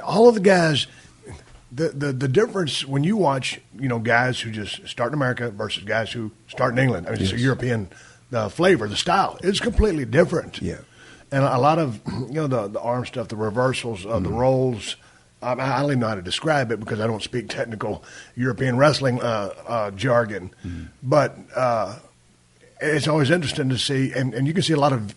All of the guys, the difference when you watch, guys who just start in America versus guys who start in England. I mean, it's a European flavor, the style. It's completely different. Yeah. And a lot of, the arm stuff, the reversals, the rolls, I don't even know how to describe it because I don't speak technical European wrestling jargon. But it's always interesting to see, and you can see a lot of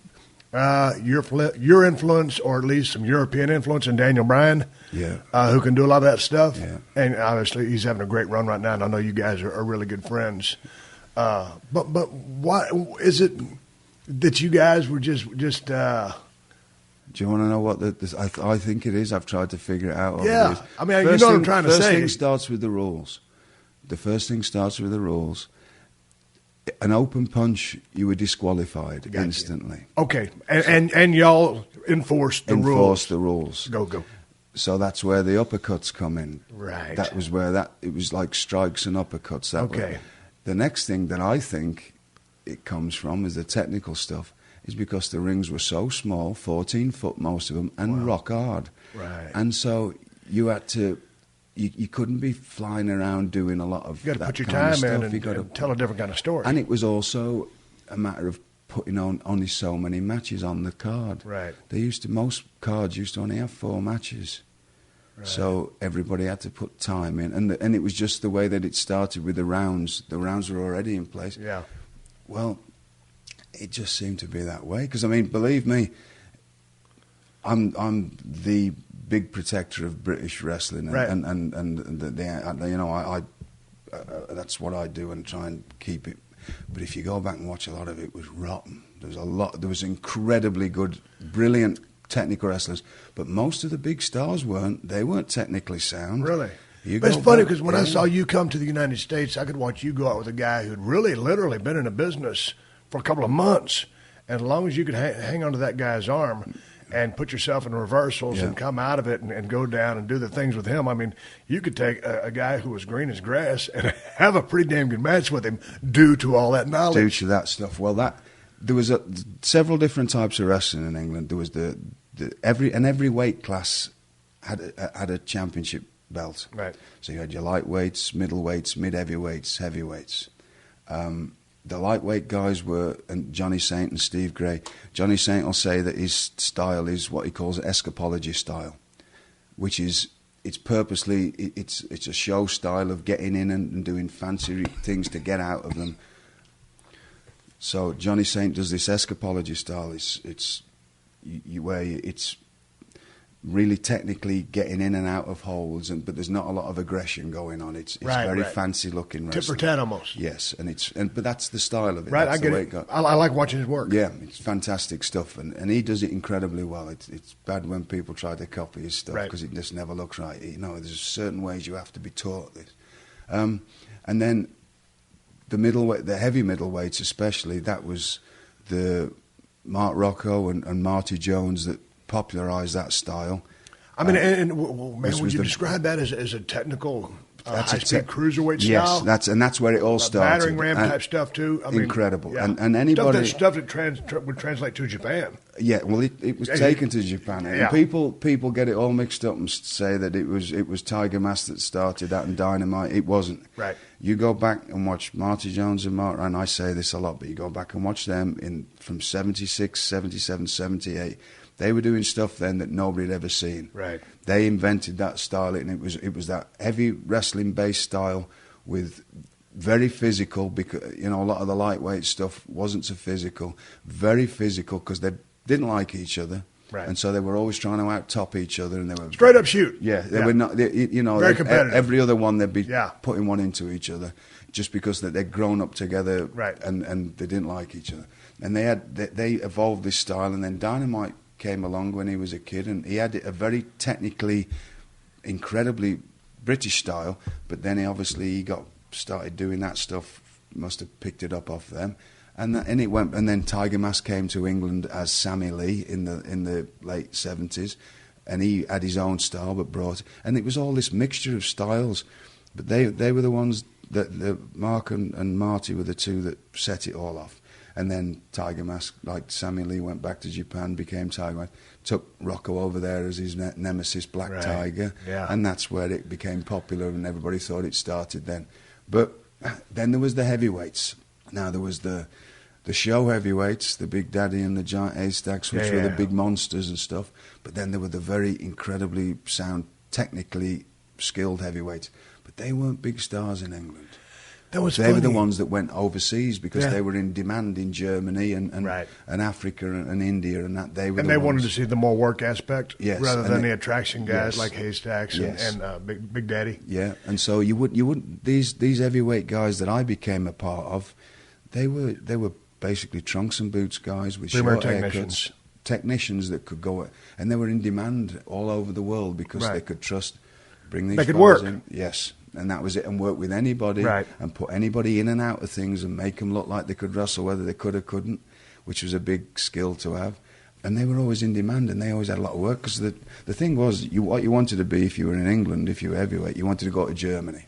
your influence, or at least some European influence in Daniel Bryan, who can do a lot of that stuff. Yeah. And obviously he's having a great run right now, and I know you guys are really good friends. But why is it that you guys were just do you want to know what I think it is? I've tried to figure it out. Yeah, I mean, what I'm trying to say. First thing starts with the rules. The first thing starts with the rules. An open punch, you were disqualified instantly. Okay, and y'all enforced the rules. Enforced the rules. Go. So that's where the uppercuts come in. Right. That was where it was like strikes and uppercuts. Okay. The next thing that I think it comes from is the technical stuff, is because the rings were so small, 14 foot most of them, and rock hard. Right. And so you had to, you couldn't be flying around doing a lot of you got to that put your kind time of in stuff. and tell a different kind of story. And it was also a matter of putting on only so many matches on the card. Right. Most cards used to only have 4 matches. Right. So everybody had to put time in, and it was just the way that it started with the rounds. The rounds were already in place. Yeah. Well, it just seemed to be that way. Because I mean, believe me, I'm the big protector of British wrestling, and that's what I do and try and keep it. But if you go back and watch, a lot of it was rotten. There was incredibly good, brilliant technical wrestlers, but most of the big stars weren't. They weren't technically sound. Really? But it's funny because when I saw you come to the United States, I could watch you go out with a guy who'd really literally been in a business for a couple of months. And as long as you could hang onto that guy's arm and put yourself in reversals and come out of it and go down and do the things with him, I mean, you could take a guy who was green as grass and have a pretty damn good match with him due to all that knowledge. Due to that stuff. Well, there was several different types of wrestling in England. There was every weight class had a championship belt. Right. So you had your lightweights, middleweights, mid-heavyweights, heavyweights. The lightweight guys were Johnny Saint and Steve Gray. Johnny Saint will say that his style is what he calls escapology style, which is it's a show style of getting in and doing fancy things to get out of them. So Johnny Saint does this escapology style. It's really technically getting in and out of holds, but there's not a lot of aggression going on. It's very fancy looking wrestling. Tit for tat almost. Yes, but that's the style of it. Right, that's I get it. I like watching his work. Yeah, it's fantastic stuff, and he does it incredibly well. It's bad when people try to copy his stuff because it just never looks right. There's certain ways you have to be taught this, and then the heavy middleweights especially. That was the Mark Rocco and Marty Jones that popularised that style. I mean, would you describe that as a technical high-speed cruiserweight style? Yes, that's where it all started. Battering ram type stuff too. I mean, incredible, yeah. and anybody stuff that would translate to Japan. Yeah, well, it was taken to Japan, and people get it all mixed up and say that it was Tiger Mask that started that and Dynamite. It wasn't. Right. You go back and watch Marty Jones and Mark, and I say this a lot, but you go back and watch them from 76, 77, 78. They were doing stuff then that nobody had ever seen. Right. They invented that style, and it was that heavy wrestling-based style with very physical, because a lot of the lightweight stuff wasn't so physical. Very physical because they didn't like each other. Right. And so they were always trying to out-top each other, and they were straight up shoot. Yeah, they were not. Very competitive. Every other one they'd be putting one into each other, just because that they'd grown up together, right. and they didn't like each other. And they evolved this style, and then Dynamite came along when he was a kid, and he had a very technically, incredibly British style. But then he got started doing that stuff. Must have picked it up off them. And it went, and then Tiger Mask came to England as Sammy Lee in the late 70s, and he had his own style, but and it was all this mixture of styles. But they were the ones that Mark and Marty were the two that set it all off. And then Tiger Mask, like Sammy Lee, went back to Japan, became Tiger Mask. took Rocco over there as his nemesis, Black Right. Tiger, Yeah. and that's where it became popular, and everybody thought it started then. But then there was the heavyweights. Now there was the show heavyweights, the Big Daddy and the Giant Haystacks, which were the big monsters and stuff. But then there were the very incredibly sound, technically skilled heavyweights. But they weren't big stars in England. That was They were the funny. ones that went overseas because they were in demand in Germany and Africa and India, and that they were. And the they ones. wanted to see the more work aspect, Yes, rather and than the attraction guys yes. like Haystacks Yes. and Big Daddy. Yeah, and so you wouldn't these heavyweight guys that I became a part of, they were basically trunks and boots guys with Premier short technicians. technicians that could go, and they were in demand all over the world because they could bring these. They could fighters work. in. Yes. And that was it, and work with anybody, and put anybody in and out of things, and make them look like they could wrestle, whether they could or couldn't, which was a big skill to have. And they were always in demand, and they always had a lot of work, because the thing was, what you wanted to be if you were in England, if you were heavyweight, you wanted to go to Germany.